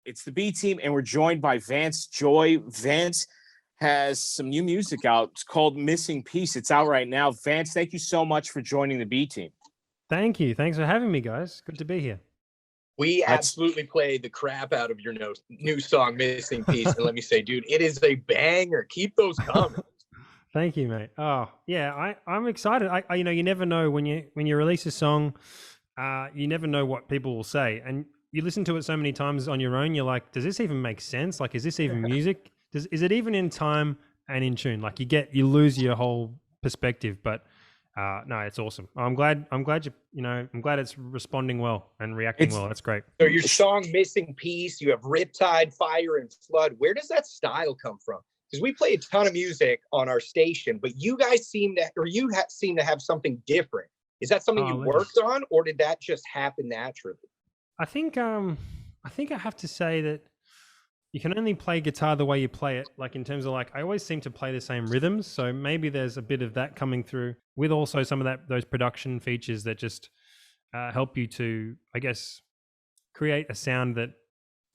It's the B Team, and we're joined by Vance Joy. Vance has some new music out. It's called Missing Piece. It's out right now. Vance, thank you so much for joining the B Team. Thank you. Thanks for having me, guys. Good to be here. We absolutely played the crap out of your new song, Missing Piece. And let me say, dude, it is a banger. Keep those coming. Thank you, mate. Oh, yeah, I'm excited. I you never know when you release a song, you never know what people will say. And you listen to it so many times on your own, you're like, does this even make sense? Like, is this even music? Is it even in time and in tune? Like you lose your whole perspective, but no, it's awesome. I'm glad I'm glad it's responding well and reacting well. That's great. So your song Missing Piece, you have Riptide, Fire, and Flood. Where does that style come from? Because we play a ton of music on our station, but you guys seem to have something different. Is that something you worked on, or did that just happen naturally? I think I have to say that you can only play guitar the way you play it. Like in terms of I always seem to play the same rhythms. So maybe there's a bit of that coming through with also some of those production features that just help you to, I guess, create a sound that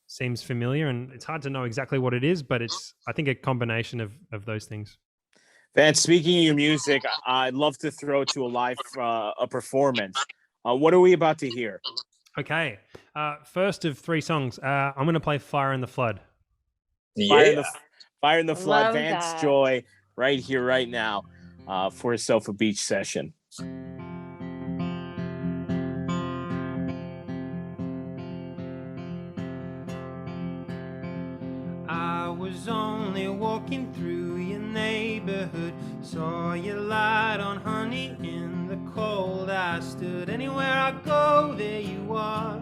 seems familiar. And it's hard to know exactly what it is, but it's, I think, a combination of those things. Vance, speaking of your music, I'd love to throw to a live a performance. What are we about to hear? Okay. First of 3 songs, I'm going to play Fire in the Flood. Yeah. Fire in the Flood. Love Vance that. Joy right here, right now for a Sofa Beach session. I was only walking through your neighborhood, saw your light on honey in the cold. I stood anywhere I go, there you are.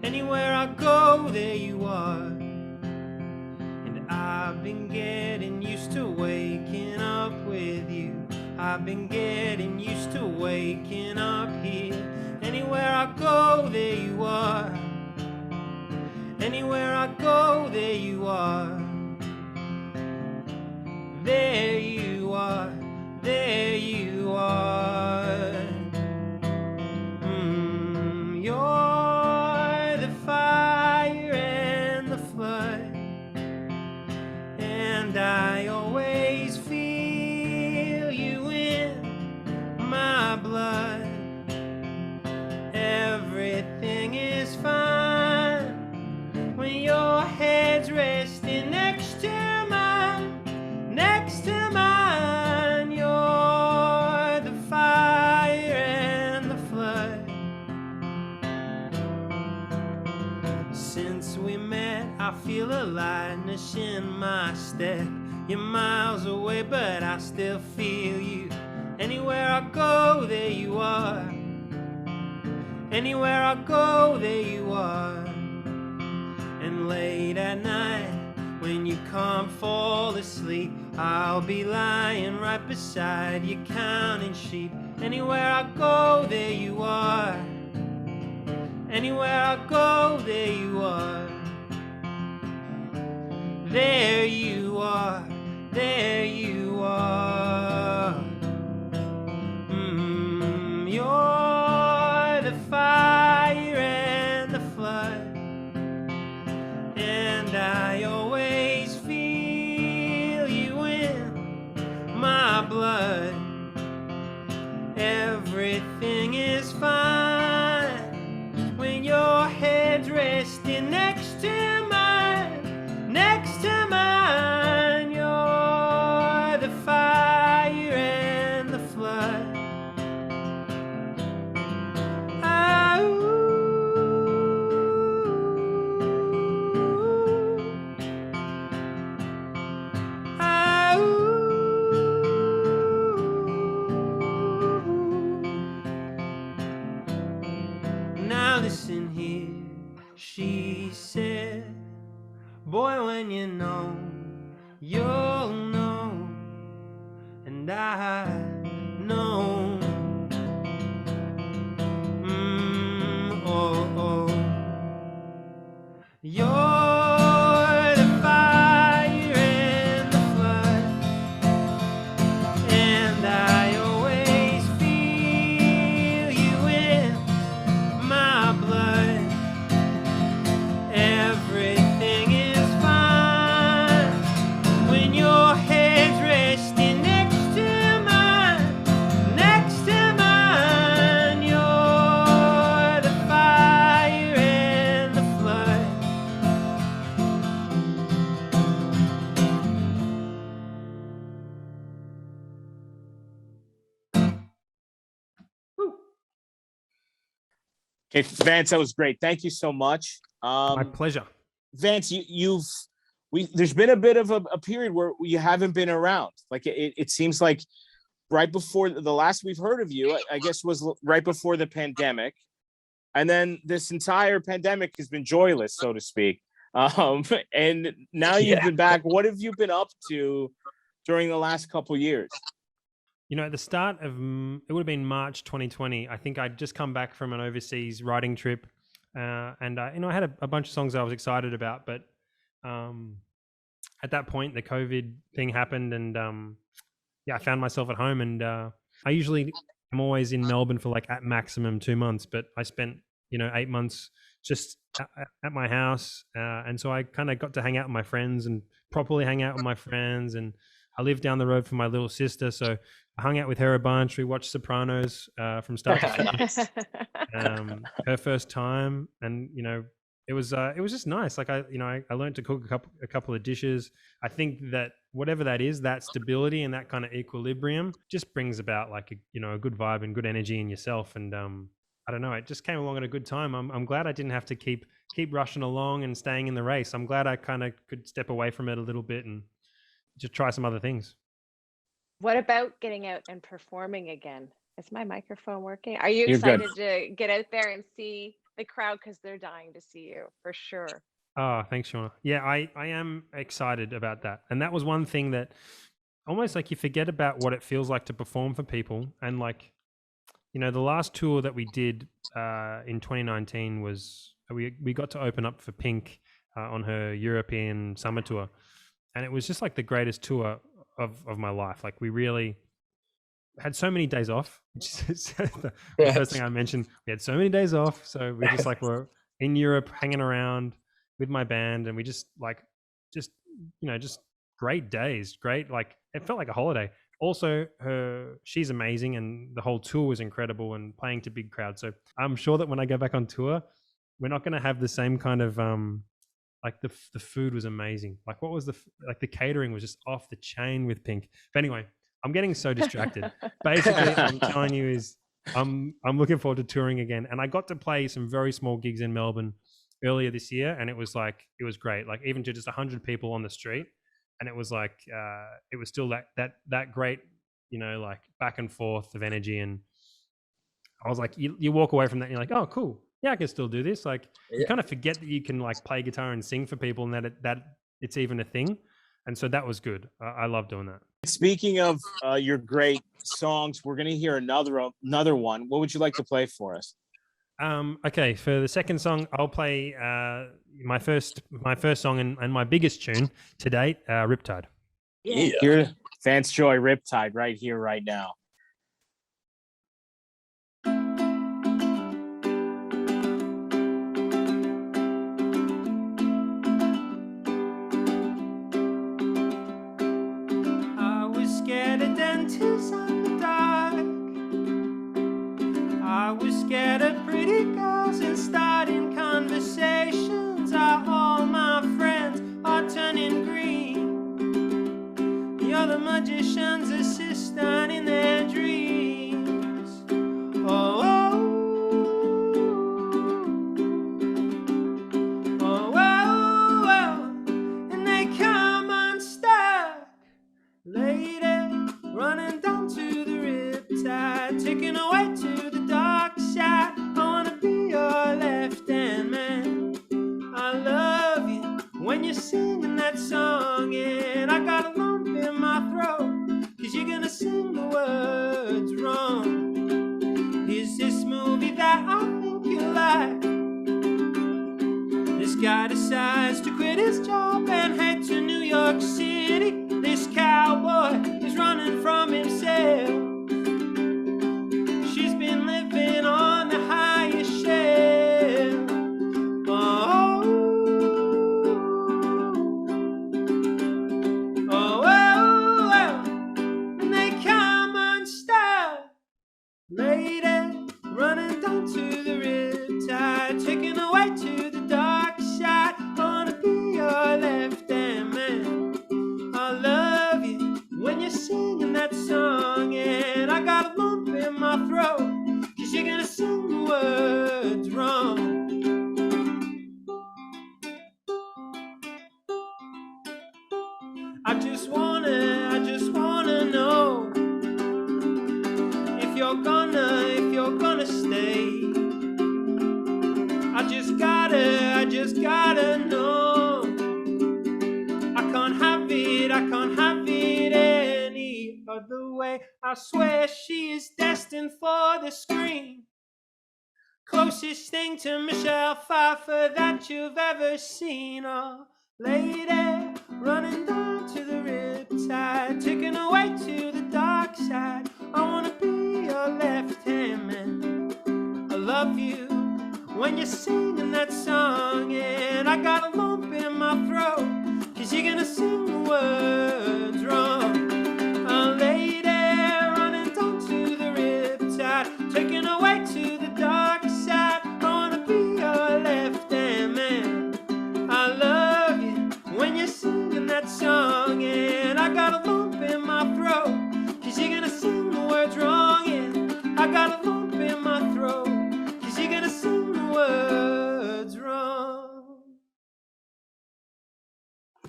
Anywhere I go, there you are. And I've been getting used to waking up with you. I've been getting used to waking up here. Anywhere I go, there you are. Anywhere I go, there you are. There you are. There you are. You're the fire and the flood, and I always feel you in my blood. Everything is fine when your head's resting next to mine, next to mine. You're the fire and the flood. Since we met, I feel a lightness in my step. You're miles away, but I still feel you. Anywhere I go, there you are. Anywhere I go, there you are. And late at night, when you can't fall asleep, I'll be lying right beside you, counting sheep. Anywhere I go, there you are. Anywhere I go, there you are. There you are. There you are. You're the fire and the flood, and I always feel you in my blood. Everything is fine when your head's resting next to mine, next to mine. You're the fire and the flood. Now listen here, she said, boy, when you know, you'll know, and I know. You're the fire and the flood, and I always feel you in my blood. Okay, Vance, that was great. Thank you so much. My pleasure. Vance, there's been a bit of a period where you haven't been around. Like it seems like right before the last we've heard of you, I guess was right before the pandemic. And then this entire pandemic has been joyless, so to speak. And now you've been back. What have you been up to during the last couple of years? You know, at the start of, it would have been March 2020, I think I'd just come back from an overseas writing trip. And I had a bunch of songs I was excited about, but at that point, the COVID thing happened, and I found myself at home. And I'm always in Melbourne for like at maximum 2 months, but I spent 8 months just at my house, and so I kind of got to hang out with my friends and properly hang out with my friends. And I lived down the road from my little sister, so I hung out with her a bunch. We watched Sopranos from start to finish. Her first time, and it was just nice. Like I learned to cook a couple of dishes. I think that whatever that is, that stability and that kind of equilibrium just brings about like a good vibe and good energy in yourself. And I don't know, it just came along at a good time. I'm glad I didn't have to keep rushing along and staying in the race. I'm glad I kind of could step away from it a little bit and just try some other things. What about getting out and performing again? Is my microphone working? Are you You're excited good. to get out there and see the crowd, because they're dying to see you for sure? Oh, thanks, Shauna. Yeah, I am excited about that. And that was one thing that almost like you forget about what it feels like to perform for people. And like, the last tour that we did in 2019 was we got to open up for Pink on her European summer tour. And it was just like the greatest tour of my life. Like we really had so many days off, which is the first thing I mentioned. We had so many days off. So we just like were in Europe hanging around with my band, and we just great days. Great, like it felt like a holiday. Also, she's amazing, and the whole tour was incredible and playing to big crowds. So I'm sure that when I go back on tour, we're not going to have the same kind of like the food was amazing. Like what was the catering was just off the chain with Pink. But anyway, I'm getting so distracted. Basically, I'm telling you is I'm looking forward to touring again. And I got to play some very small gigs in Melbourne earlier this year, and it was great. Like even to just 100 people on the street, and it was like it was still that great, like back and forth of energy. And I was like, you walk away from that and you're like, oh cool, yeah, I can still do this. Like you kind of forget that you can like play guitar and sing for people, and that it's even a thing. And so that was good. I love doing that. Speaking of your great songs, we're going to hear another one. What would you like to play for us? Okay, for the second song, I'll play my first song and my biggest tune to date, Riptide. Yeah. Here, Vance Joy, Riptide, right here, right now. I was scared of dentists on the dark. I was scared of pretty girls and starting conversations. All my friends are turning green. You're the magician's assistant in their dreams. Oh, oh, oh, oh, oh. And they come unstuck, lady, running down to the riptide, taking away to the dark side. I wanna be your left-hand man. I love you when you're singing that song, and I got a lump in my throat, 'cause you're gonna sing the words wrong. Is this movie that I think you like? This guy decides to quit his job and head to New York City. This cowboy is running from himself. She's been living on the highest shelf. Oh, oh, oh, oh. And they come unstuck, lady, running down to the riptide, taking away to the dark side. Wanna be your left-hand man. I love you when you're singing that song, yeah. I just wanna know if you're gonna stay. I just gotta know. I can't have it any other way. I swear she is destined for the screen. Closest thing to Michelle Pfeiffer that you've ever seen. Oh, lady, running down to the riptide, taken away to the dark side. I wanna be your left-hand man. I love you when you're singing that song, and I got a lump in my throat, 'cause you're gonna sing the words wrong. A lady running down to the riptide, taken away to the dark side. I wanna be your left-hand man. I love you when you're singing that song, and I got a lump in my throat, 'cause you're gonna sing the words wrong. Yeah, I got a lump in my throat, 'cause you're gonna sing the words wrong.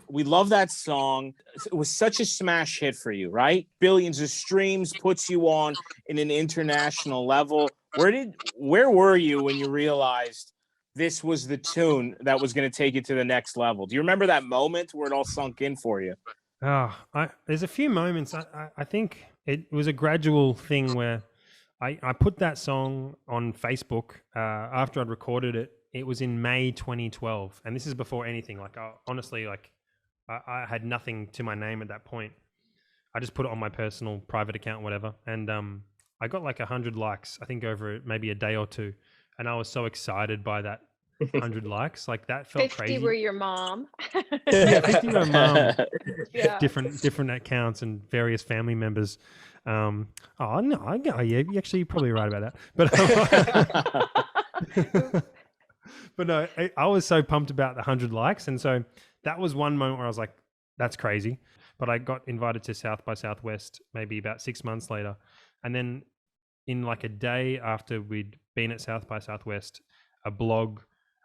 We love that song. It was such a smash hit for you, right? Billions of streams, puts you on in an international level. Where were you when you realized this was the tune that was going to take it to the next level? Do you remember that moment where it all sunk in for you? There's a few moments. I think it was a gradual thing where I put that song on Facebook after I'd recorded it. It was in May 2012, and this is before anything. Like, honestly, I had nothing to my name at that point. I just put it on my personal private account, whatever, and I got like 100 likes, I think, over maybe a day or two, and I was so excited by that 100 likes. Like, that felt 50 crazy. were your mom. Yeah, 50 were mom. Yeah. different accounts and various family members. Oh no, yeah, you're probably right about that. But but no, I was so pumped about the 100 likes, and so that was one moment where I was like, "That's crazy." But I got invited to South by Southwest maybe about 6 months later, and then in like a day after we'd been at South by Southwest, our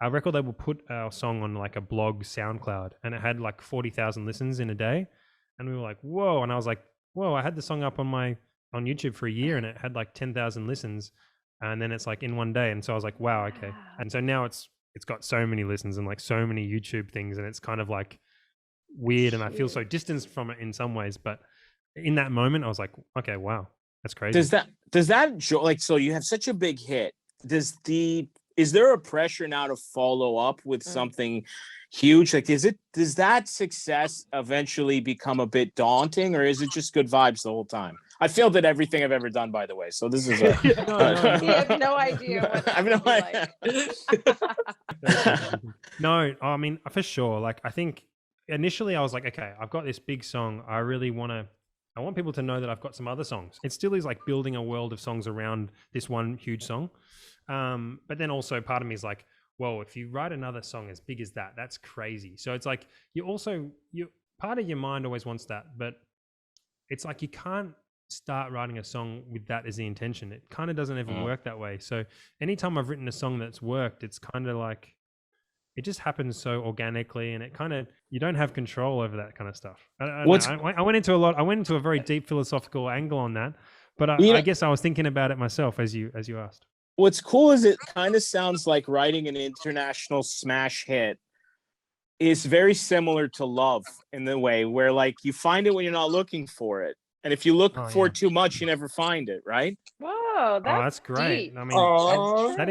record label put our song on like a blog SoundCloud, and it had like 40,000 listens in a day, and we were like, "Whoa!" And I was like, "Whoa!" I had the song up on YouTube for a year, and it had like 10,000 listens, and then it's like in one day, and so I was like, "Wow, okay." And so now it's got so many listens and like so many YouTube things, and it's kind of like weird, and I feel so distanced from it in some ways. But in that moment, I was like, "Okay, wow, that's crazy." Does that like, so you have such a big hit? Is there a pressure now to follow up with something huge? Like, does that success eventually become a bit daunting, or is it just good vibes the whole time? I failed at everything I've ever done, by the way. So this is No. You have no idea what that I have no would be like. No, I mean, for sure. Like, I think initially I was like, okay, I've got this big song. I want people to know that I've got some other songs. It still is like building a world of songs around this one huge song. But then also part of me is like, whoa, if you write another song as big as that, that's crazy. So it's like, part of your mind always wants that, but it's like, you can't start writing a song with that as the intention. It kind of doesn't ever work that way. So anytime I've written a song that's worked, it's kind of like, it just happens so organically, and it kind of, you don't have control over that kind of stuff. I went into a very deep philosophical angle on that, but I guess I was thinking about it myself as you asked. What's cool is it kind of sounds like writing an international smash hit is very similar to love in the way where, like, you find it when you're not looking for it. And if you look for it too much, you never find it, right? Whoa, that's great. deep. I mean, that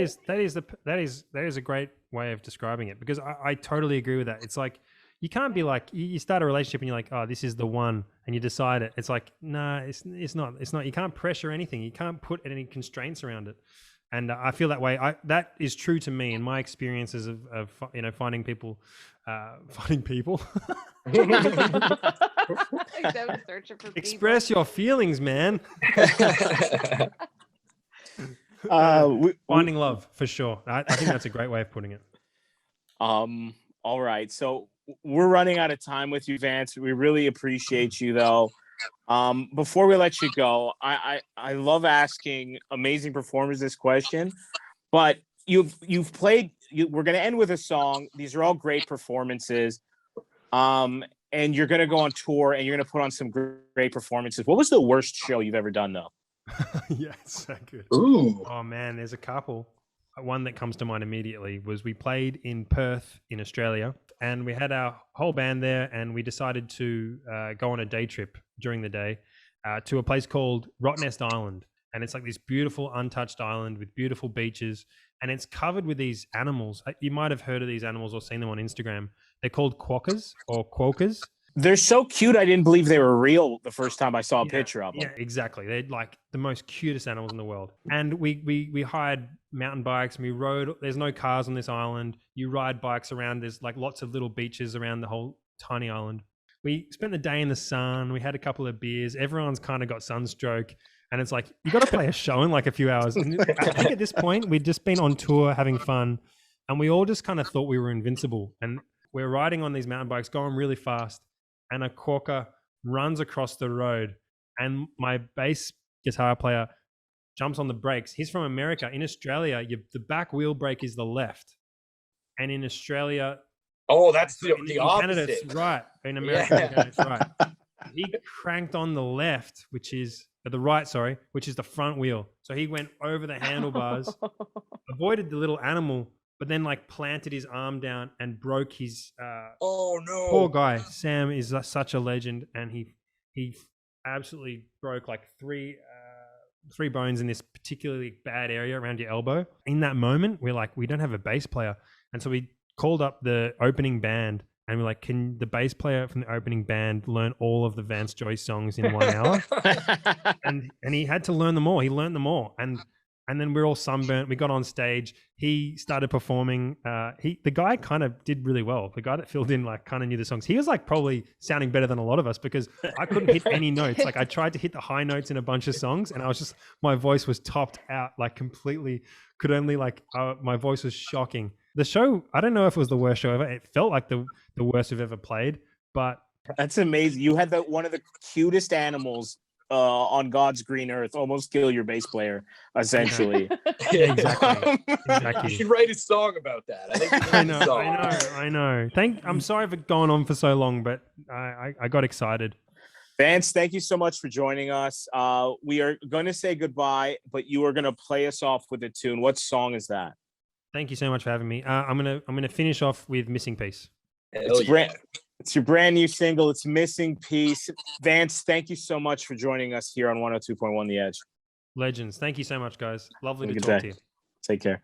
is a great way of describing it, because I totally agree with that. It's like, you can't be like, you start a relationship and you're like, oh, this is the one, and you decide it. It's like, nah, it's not. You can't pressure anything. You can't put any constraints around it. And I feel that way. That is true to me in my experiences of finding people. Express your feelings, man. Finding love, for sure. I think that's a great way of putting it. All right, so we're running out of time with you, Vance. We really appreciate you, though. Before we let you go, I love asking amazing performers this question, but you've played. We're going to end with a song. These are all great performances. And and you're going to go on tour and you're going to put on some great performances. What was the worst show you've ever done, though? Yeah, it's so good. Ooh. Oh man, there's a couple. One that comes to mind immediately was we played in Perth in Australia, and we had our whole band there, and we decided to go on a day trip during the day to a place called Rottnest Island. And it's like this beautiful untouched island with beautiful beaches, and it's covered with these animals. You might have heard of these animals or seen them on Instagram. They're called quokkas or quokkas. They're so cute. I didn't believe they were real the first time I saw a picture of them. Yeah, exactly. They're like the most cutest animals in the world. And we hired mountain bikes and we rode. There's no cars on this island. You ride bikes around. There's like lots of little beaches around the whole tiny island. We spent the day in the sun. We had a couple of beers. Everyone's kind of got sunstroke. And it's like, you got to play a show in like a few hours. And I think at this point, we'd just been on tour having fun. And we all just kind of thought we were invincible. And we're riding on these mountain bikes, going really fast. And a quokka runs across the road, and my bass guitar player jumps on the brakes. He's from America. In Australia, the back wheel brake is the left, and in Australia, That's the in opposite. Canada, it's right. In America, it's right. He cranked on the left, which is the right, sorry, which is the front wheel. So he went over the handlebars, avoided the little animal, but then like planted his arm down and broke his Oh no. poor guy. Sam is such a legend, and he absolutely broke like three bones in this particularly bad area around your elbow. In that moment, we're like, we don't have a bass player, and so we called up the opening band and we're like, can the bass player from the opening band learn all of the Vance Joy songs in 1 hour? and he had to learn them all. He learned them all, and then we're all sunburnt. We got on stage. He started performing. The guy kind of did really well. The guy that filled in like kind of knew the songs. He was like probably sounding better than a lot of us because I couldn't hit any notes. Like I tried to hit the high notes in a bunch of songs, and my voice was topped out like completely. Could only like my voice was shocking. The show, I don't know if it was the worst show ever. It felt like the worst we've ever played, but That's amazing. You had one of the cutest animals on God's green earth almost kill your bass player, essentially. yeah, exactly. You should write a song about that. I think you I should know, write a song. I know. I'm sorry for going on for so long, but I got excited. Vance, thank you so much for joining us. We are going to say goodbye, but you are going to play us off with a tune. What song is that? Thank you so much for having me. I'm gonna finish off with Missing Piece. Hell yeah. It's your brand new single. It's Missing Piece. Vance, thank you so much for joining us here on 102.1 The Edge. Legends. Thank you so much, guys. Lovely Have a to good talk day. to you. Take care.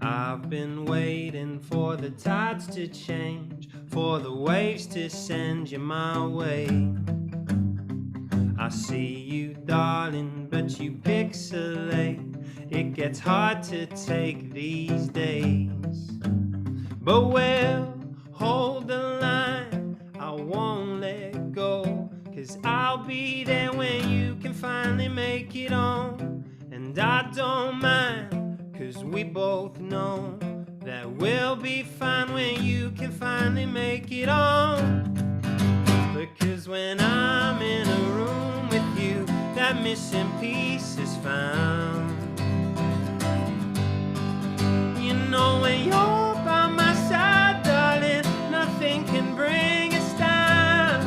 I've been waiting for the tides to change, for the waves to send you my way. I see you, darling, but you pixelate. It gets hard to take these days. But we'll hold the line, I won't let go. 'Cause I'll be there when you can finally make it on. And I don't mind, 'cause we both know that we'll be fine when you can finally make it on. Because when I'm in a room with you, that missing piece is found. You know when you're by my side, darling, nothing can bring us down.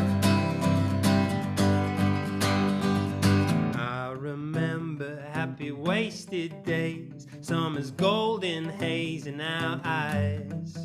I remember happy wasted days, summer's golden haze in our eyes,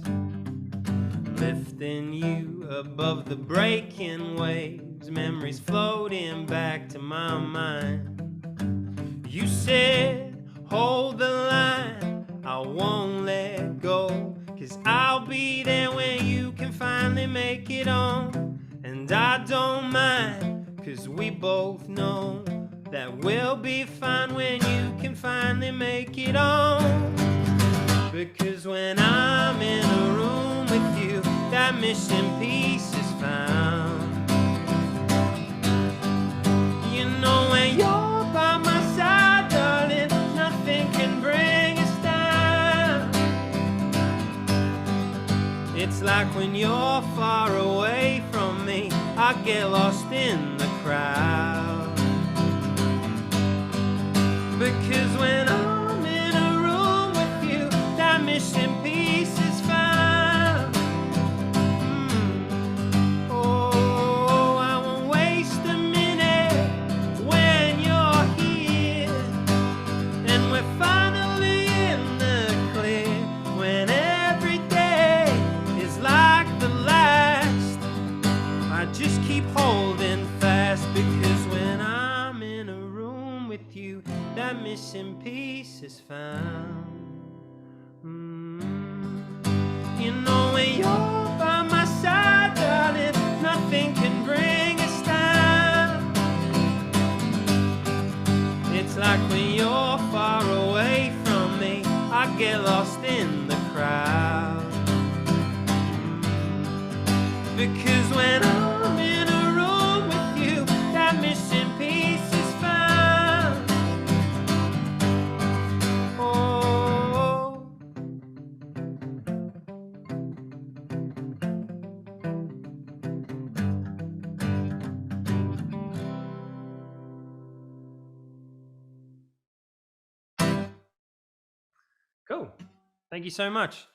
lifting you above the breaking waves, memories floating back to my mind. You said, hold the line, I won't let go. 'Cause I'll be there when you can finally make it on. And I don't mind, 'cause we both know that we'll be fine when you can finally make it on. Because when I'm in a room with you, that missing piece is found. You know when you're by my side, darling, nothing can bring us down. It's like when you're far away from me, I get lost in the crowd. Because when I'm in a room with you, that missing piece is is found. You know, when you're by my side, darling, nothing can bring us down. It's like when you're far away from me, I get lost in the crowd. Because when I'm in a room with you, that missing piece is found. Oh. Cool. Thank you so much.